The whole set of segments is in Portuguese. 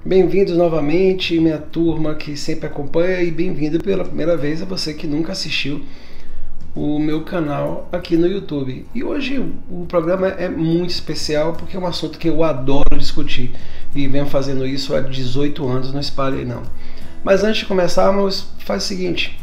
Bem-vindos novamente, minha turma que sempre acompanha, e bem-vindo pela primeira vez a você que nunca assistiu o meu canal aqui no YouTube. E hoje o programa é muito especial porque é um assunto que eu adoro discutir e venho fazendo isso há 18 anos, não espalhe não. Mas antes de começarmos, faz o seguinte: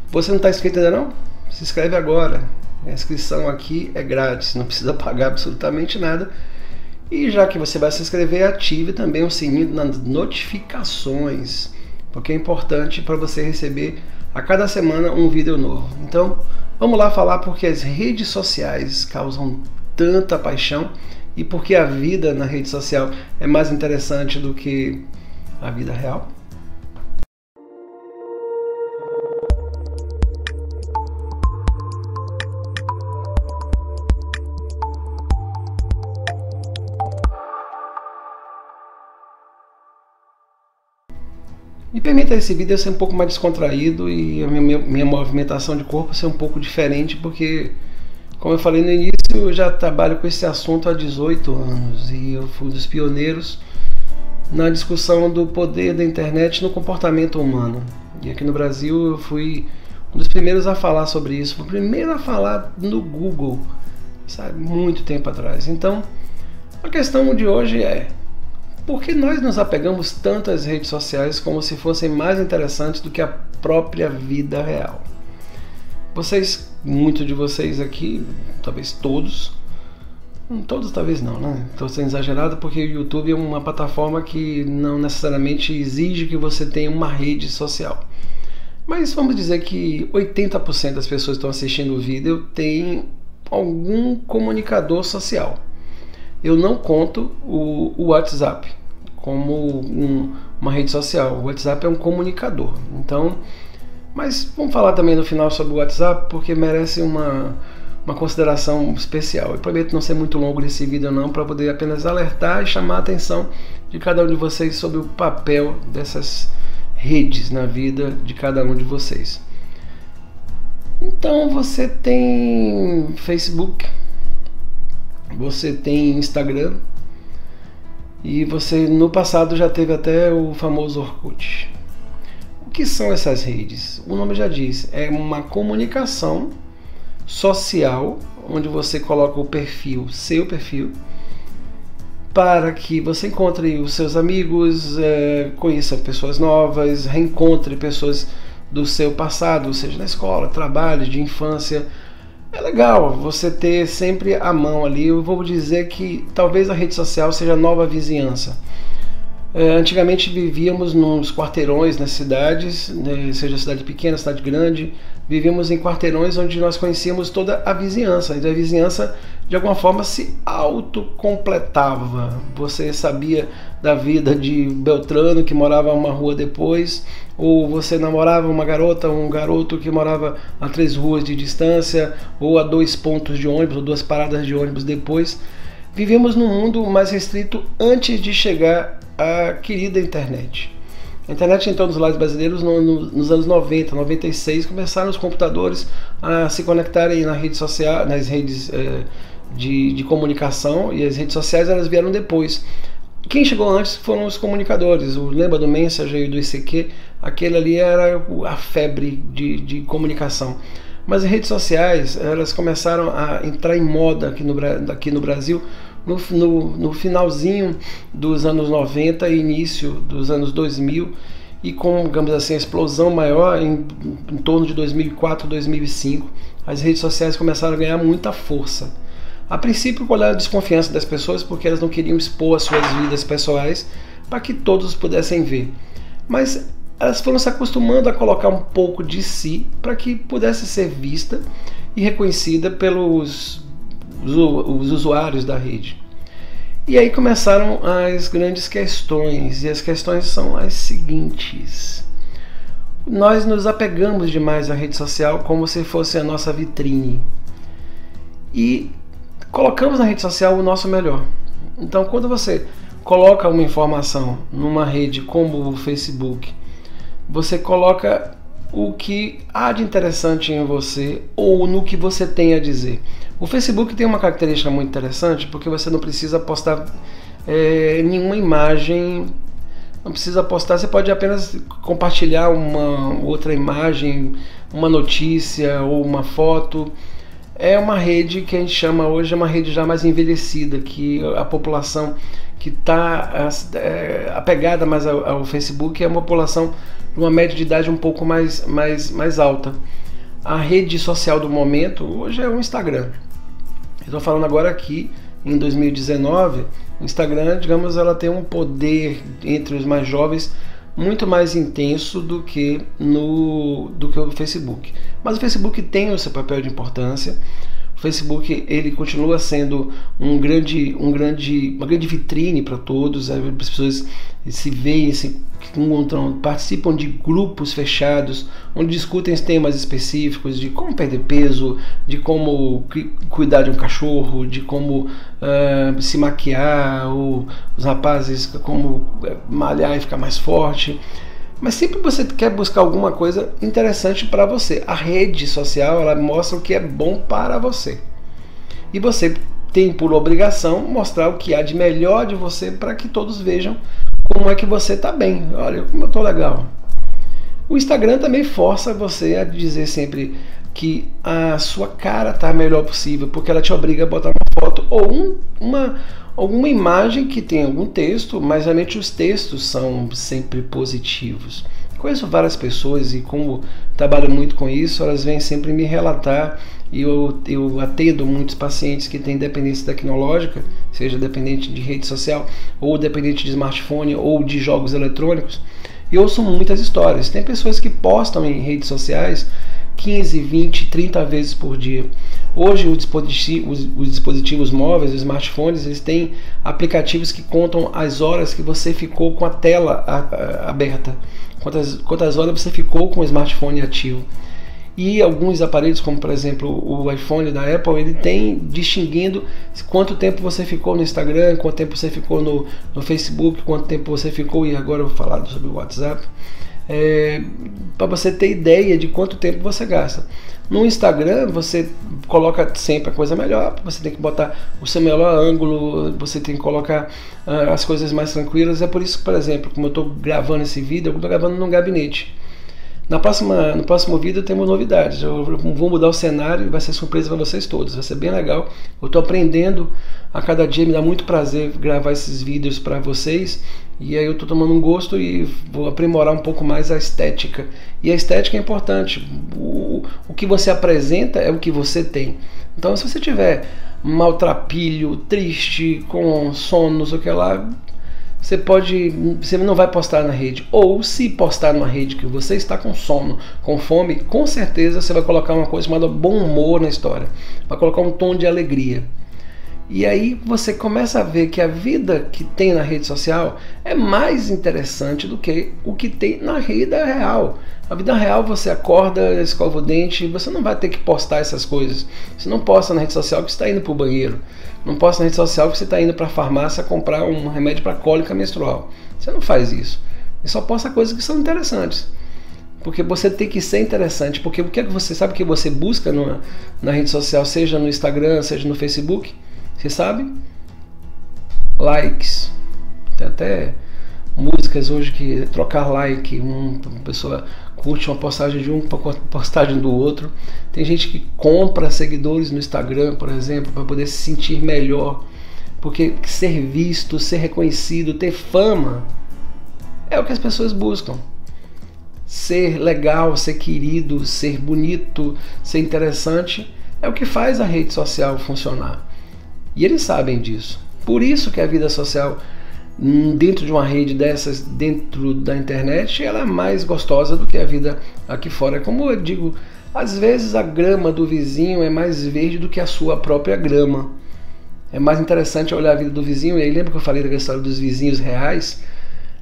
você não está inscrito ainda não? Se inscreve agora. A inscrição aqui é grátis, não precisa pagar absolutamente nada. E já que você vai se inscrever, ative também o sininho das notificações, porque é importante para você receber a cada semana um vídeo novo. Então, vamos lá falar porque as redes sociais causam tanta paixão e porque a vida na rede social é mais interessante do que a vida real. Me permita esse vídeo ser um pouco mais descontraído e a minha movimentação de corpo ser um pouco diferente, porque, como eu falei no início, eu já trabalho com esse assunto há 18 anos e eu fui um dos pioneiros na discussão do poder da internet no comportamento humano. E aqui no Brasil eu fui um dos primeiros a falar sobre isso, o primeiro a falar no Google, sabe, muito tempo atrás. Então, a questão de hoje é: por que nós nos apegamos tanto às redes sociais como se fossem mais interessantes do que a própria vida real? Vocês, muitos de vocês aqui, talvez todos talvez não, né? Estou sendo exagerado porque o YouTube é uma plataforma que não necessariamente exige que você tenha uma rede social. Mas vamos dizer que 80% das pessoas que estão assistindo o vídeo têm algum comunicador social. Eu não conto o WhatsApp como uma rede social. O WhatsApp é um comunicador. Então, mas vamos falar também no final sobre o WhatsApp, porque merece uma consideração especial. Eu prometo não ser muito longo nesse vídeo não, para poder apenas alertar e chamar a atenção de cada um de vocês sobre o papel dessas redes na vida de cada um de vocês. Então, você tem Facebook, você tem Instagram e você no passado já teve até o famoso Orkut. O que são essas redes? O nome já diz, é uma comunicação social onde você coloca o perfil, seu perfil, para que você encontre os seus amigos, conheça pessoas novas, reencontre pessoas do seu passado, seja na escola, trabalho, de infância. É legal você ter sempre a mão ali. Eu vou dizer que talvez a rede social seja a nova vizinhança. Antigamente vivíamos nos quarteirões nas cidades, seja cidade pequena, cidade grande, vivíamos em quarteirões onde nós conhecíamos toda a vizinhança, e a vizinhança de alguma forma se autocompletava. Você sabia da vida de Beltrano, que morava uma rua depois, ou você namorava uma garota, um garoto que morava a 3 ruas de distância, ou a 2 pontos de ônibus, ou 2 paradas de ônibus depois. Vivíamos num mundo mais restrito antes de chegar a querida internet. A internet entrou nos lares brasileiros nos anos 90, 96, começaram os computadores a se conectarem nas redes de comunicação, e as redes sociais elas vieram depois. Quem chegou antes foram os comunicadores. Lembra do Messenger e do ICQ? Aquele ali era a febre de comunicação. Mas as redes sociais elas começaram a entrar em moda aqui no Brasil no finalzinho dos anos 90 e início dos anos 2000, e com, digamos assim, a explosão maior em torno de 2004, 2005, as redes sociais começaram a ganhar muita força. A princípio, com a desconfiança das pessoas, porque elas não queriam expor as suas vidas pessoais para que todos pudessem ver. Mas elas foram se acostumando a colocar um pouco de si para que pudesse ser vista e reconhecida pelos os usuários da rede. E aí começaram as grandes questões, e as questões são as seguintes: nós nos apegamos demais à rede social como se fosse a nossa vitrine e colocamos na rede social o nosso melhor. Então, quando você coloca uma informação numa rede como o Facebook, você coloca o que há de interessante em você ou no que você tem a dizer. O Facebook tem uma característica muito interessante porque você não precisa postar nenhuma imagem não precisa postar, você pode apenas compartilhar uma outra imagem, uma notícia ou uma foto. É uma rede que a gente chama hoje, é uma rede já mais envelhecida, que a população que está apegada mais ao Facebook é uma população de uma média de idade um pouco mais alta. A rede social do momento hoje é o Instagram. Estou falando agora aqui em 2019, o Instagram, digamos, ela tem um poder entre os mais jovens muito mais intenso do que o Facebook. Mas o Facebook tem o seu papel de importância. O Facebook, ele continua sendo uma grande vitrine para todos. As pessoas se veem, se encontram, participam de grupos fechados onde discutem temas específicos de como perder peso, de como cuidar de um cachorro, de como se maquiar, ou os rapazes como malhar e ficar mais forte. Mas sempre você quer buscar alguma coisa interessante para você. A rede social, ela mostra o que é bom para você. E você tem por obrigação mostrar o que há de melhor de você para que todos vejam como é que você está bem. Olha como eu estou legal. O Instagram também força você a dizer sempre que a sua cara está melhor possível, porque ela te obriga a botar uma foto ou alguma imagem que tem algum texto, mas realmente os textos são sempre positivos. Conheço várias pessoas e como trabalho muito com isso, elas vêm sempre me relatar, e eu atendo muitos pacientes que têm dependência tecnológica, seja dependente de rede social, ou dependente de smartphone, ou de jogos eletrônicos, e ouço muitas histórias. Tem pessoas que postam em redes sociais 15, 20, 30 vezes por dia. Hoje os dispositivos móveis, os smartphones, eles têm aplicativos que contam as horas que você ficou com a tela aberta, quantas horas você ficou com o smartphone ativo. E alguns aparelhos, como por exemplo o iPhone da Apple, ele tem distinguindo quanto tempo você ficou no Instagram, quanto tempo você ficou no Facebook, quanto tempo você ficou, e agora eu vou falar sobre o WhatsApp, para você ter ideia de quanto tempo você gasta. No Instagram você coloca sempre a coisa melhor, você tem que botar o seu melhor ângulo, você tem que colocar as coisas mais tranquilas. É por isso que, por exemplo, como eu estou gravando esse vídeo, eu estou gravando num gabinete. No próximo vídeo temos novidades. Eu vou mudar o cenário e vai ser surpresa para vocês todos. Vai ser bem legal. Eu estou aprendendo a cada dia, me dá muito prazer gravar esses vídeos para vocês. E aí eu estou tomando um gosto e vou aprimorar um pouco mais a estética. E a estética é importante. O que você apresenta é o que você tem. Então, se você tiver maltrapilho, triste, com sono, não sei o que lá, você não vai postar na rede. Ou se postar numa rede que você está com sono, com fome, com certeza você vai colocar uma coisa chamada bom humor na história. Vai colocar um tom de alegria. E aí você começa a ver que a vida que tem na rede social é mais interessante do que o que tem na vida real. Na vida real você acorda, escova o dente, você não vai ter que postar essas coisas. Você não posta na rede social que você está indo para o banheiro. Não posta na rede social que você está indo para a farmácia comprar um remédio para cólica menstrual. Você não faz isso. Você só posta coisas que são interessantes. Porque você tem que ser interessante. Porque o que é que você sabe que você busca na rede social, seja no Instagram, seja no Facebook? Você sabe? Likes. Tem até músicas hoje que trocar like, uma pessoa curte uma postagem de um para postagem do outro. Tem gente que compra seguidores no Instagram, por exemplo, para poder se sentir melhor. Porque ser visto, ser reconhecido, ter fama é o que as pessoas buscam. Ser legal, ser querido, ser bonito, ser interessante é o que faz a rede social funcionar. E eles sabem disso. Por isso que a vida social dentro de uma rede dessas, dentro da internet, ela é mais gostosa do que a vida aqui fora. Como eu digo, às vezes a grama do vizinho é mais verde do que a sua própria grama. É mais interessante olhar a vida do vizinho. E aí lembra que eu falei da história dos vizinhos reais?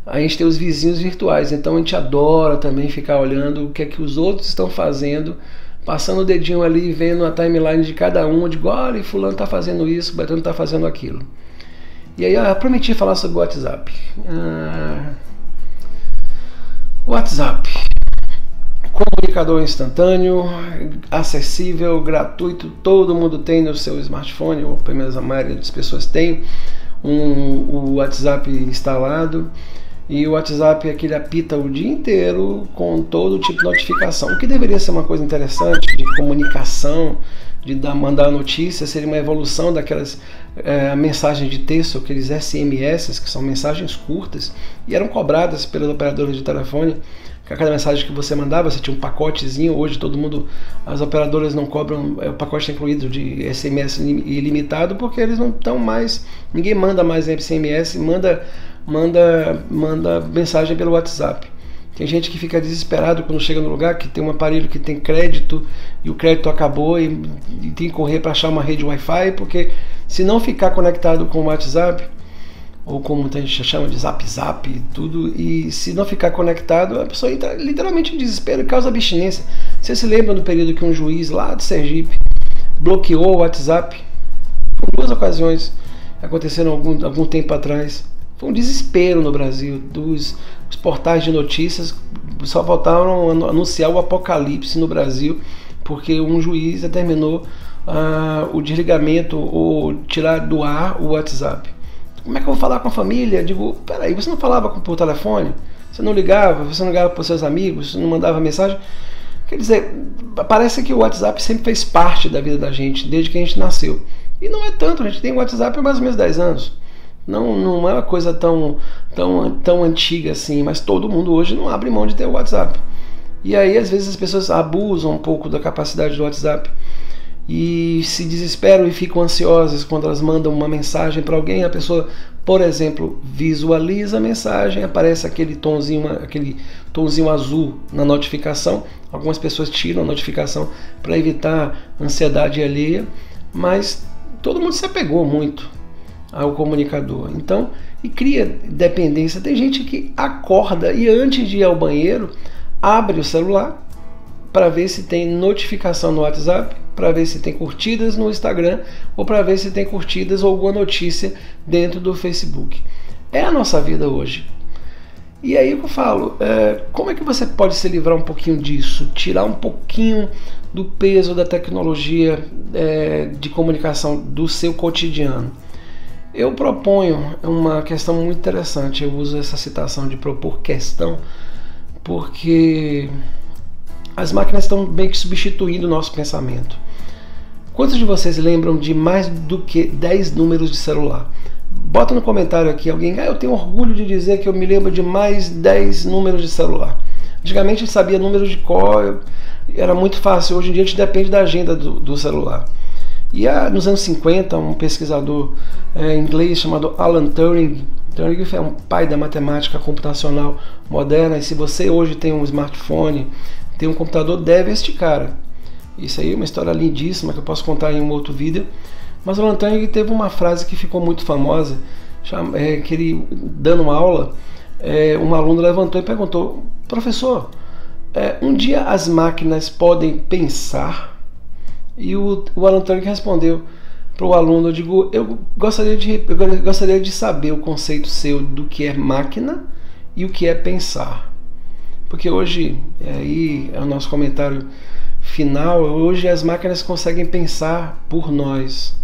A gente tem os vizinhos virtuais, então a gente adora também ficar olhando o que é que os outros estão fazendo, passando o dedinho ali e vendo a timeline de cada um, de olha, fulano está fazendo isso, Betano está fazendo aquilo. E aí eu prometi falar sobre o WhatsApp. WhatsApp, comunicador instantâneo, acessível, gratuito, todo mundo tem no seu smartphone, ou pelo menos a maioria das pessoas tem o WhatsApp instalado. E o WhatsApp é que ele apita o dia inteiro com todo tipo de notificação. O que deveria ser uma coisa interessante de comunicação, de mandar notícias, seria uma evolução daquelas mensagens de texto, aqueles SMS, que são mensagens curtas, e eram cobradas pelas operadoras de telefone. Cada mensagem que você mandava, você tinha um pacotezinho. Hoje todo mundo, as operadoras não cobram, o pacote está incluído de SMS ilimitado, porque eles não estão mais, ninguém manda mais SMS, manda mensagem pelo WhatsApp. Tem gente que fica desesperado quando chega no lugar que tem um aparelho que tem crédito e o crédito acabou e tem que correr para achar uma rede Wi-Fi, porque se não ficar conectado com o WhatsApp, ou como a gente chama de zap e tudo, e se não ficar conectado, a pessoa entra literalmente em desespero e causa abstinência. Você se lembra do período que um juiz lá de Sergipe bloqueou o WhatsApp? Por 2 ocasiões, aconteceram algum tempo atrás. Foi um desespero no Brasil, os portais de notícias só faltaram anunciar o apocalipse no Brasil, porque um juiz determinou o desligamento ou tirar do ar o WhatsApp. Como é que eu vou falar com a família? Digo, peraí, você não falava por telefone? Você não ligava para os seus amigos? Você não mandava mensagem? Quer dizer, parece que o WhatsApp sempre fez parte da vida da gente, desde que a gente nasceu. E não é tanto, a gente tem o WhatsApp há mais ou menos 10 anos. Não é uma coisa tão antiga assim, mas todo mundo hoje não abre mão de ter o WhatsApp. E aí, às vezes, as pessoas abusam um pouco da capacidade do WhatsApp e se desesperam e ficam ansiosas quando elas mandam uma mensagem para alguém. A pessoa, por exemplo, visualiza a mensagem, aparece aquele tonzinho azul na notificação. Algumas pessoas tiram a notificação para evitar ansiedade alheia, mas todo mundo se apegou muito ao comunicador, então, e cria dependência. Tem gente que acorda e antes de ir ao banheiro abre o celular para ver se tem notificação no WhatsApp, para ver se tem curtidas no Instagram ou para ver se tem curtidas ou alguma notícia dentro do Facebook. É a nossa vida hoje. E aí eu falo, como é que você pode se livrar um pouquinho disso, tirar um pouquinho do peso da tecnologia de comunicação do seu cotidiano? Eu proponho uma questão muito interessante. Eu uso essa citação de propor questão porque as máquinas estão meio que substituindo o nosso pensamento. Quantos de vocês lembram de mais do que 10 números de celular? Bota no comentário aqui alguém, eu tenho orgulho de dizer que eu me lembro de mais 10 números de celular. Antigamente a gente sabia números de cor, era muito fácil. Hoje em dia a gente depende da agenda do celular. E nos anos 50, um pesquisador inglês chamado Alan Turing é um pai da matemática computacional moderna, e se você hoje tem um smartphone, tem um computador, deve a este cara. Isso aí é uma história lindíssima que eu posso contar em um outro vídeo. Mas o Alan Turing teve uma frase que ficou muito famosa, que ele, dando uma aula, um aluno levantou e perguntou: professor, um dia as máquinas podem pensar? E o Alan Turing respondeu para o aluno, eu gostaria de saber o conceito seu do que é máquina e o que é pensar. Porque hoje, aí é o nosso comentário final, hoje as máquinas conseguem pensar por nós.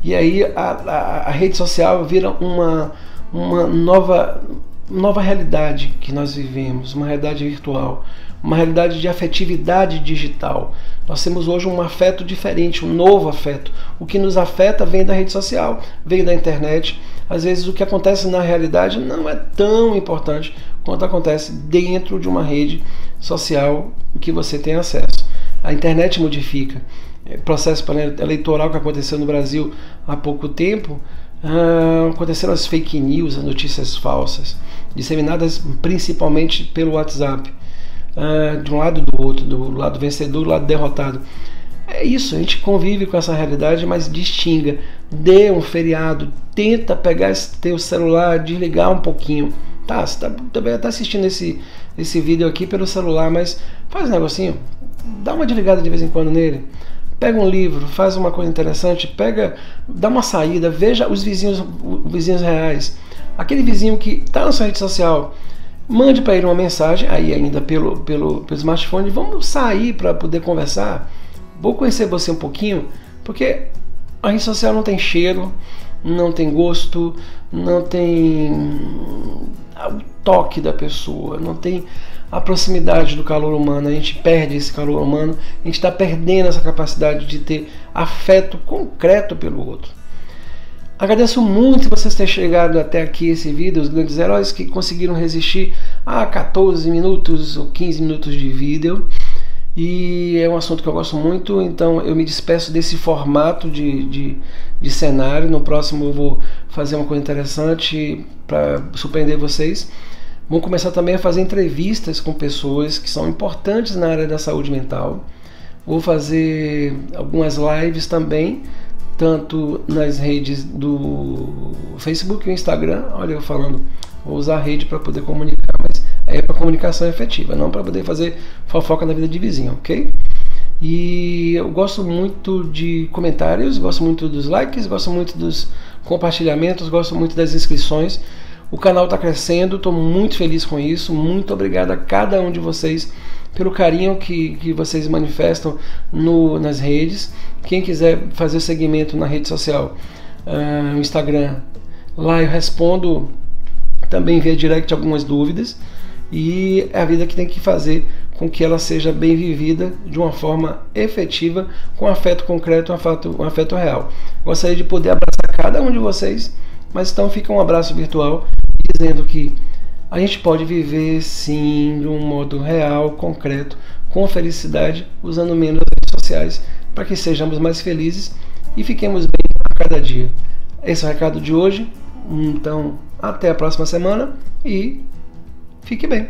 E aí a rede social vira uma nova realidade que nós vivemos, uma realidade virtual, uma realidade de afetividade digital. Nós temos hoje um afeto diferente, um novo afeto. O que nos afeta vem da rede social, vem da internet. Às vezes o que acontece na realidade não é tão importante quanto acontece dentro de uma rede social que você tem acesso. A internet modifica. O processo eleitoral que aconteceu no Brasil há pouco tempo, aconteceram as fake news, as notícias falsas, disseminadas principalmente pelo WhatsApp. De um lado e do outro, do lado vencedor e do lado derrotado. É isso, a gente convive com essa realidade, mas distinga, dê um feriado, tenta pegar teu celular, desligar um pouquinho. Você também está assistindo esse vídeo aqui pelo celular, mas faz um negocinho, dá uma desligada de vez em quando nele. Pega um livro, faz uma coisa interessante, dá uma saída, veja os vizinhos reais. Aquele vizinho que está na sua rede social, mande para ele uma mensagem, aí ainda pelo smartphone, vamos sair para poder conversar, vou conhecer você um pouquinho, porque a rede social não tem cheiro, não tem gosto, não tem toque da pessoa, não tem a proximidade do calor humano, a gente perde esse calor humano, a gente está perdendo essa capacidade de ter afeto concreto pelo outro. Agradeço muito vocês terem chegado até aqui esse vídeo, os grandes heróis que conseguiram resistir a 14 minutos ou 15 minutos de vídeo. E é um assunto que eu gosto muito, então eu me despeço desse formato de cenário. No próximo eu vou fazer uma coisa interessante para surpreender vocês. Vou começar também a fazer entrevistas com pessoas que são importantes na área da saúde mental. Vou fazer algumas lives também, tanto nas redes do Facebook e Instagram. Olha eu falando, vou usar a rede para poder comunicar, mas é para comunicação efetiva, não para poder fazer fofoca na vida de vizinho, ok? E eu gosto muito de comentários, gosto muito dos likes, gosto muito dos compartilhamentos, gosto muito das inscrições. O canal está crescendo, estou muito feliz com isso. Muito obrigado a cada um de vocês pelo carinho que vocês manifestam nas redes. Quem quiser fazer segmento na rede social, no Instagram, lá eu respondo também via direct algumas dúvidas. E é a vida que tem que fazer com que ela seja bem vivida de uma forma efetiva, com afeto concreto, um afeto real. Gostaria de poder abraçar cada um de vocês, mas então fica um abraço virtual dizendo que a gente pode viver sim de um modo real, concreto, com felicidade, usando menos as redes sociais, para que sejamos mais felizes e fiquemos bem a cada dia. Esse é o recado de hoje. Então, até a próxima semana e fique bem.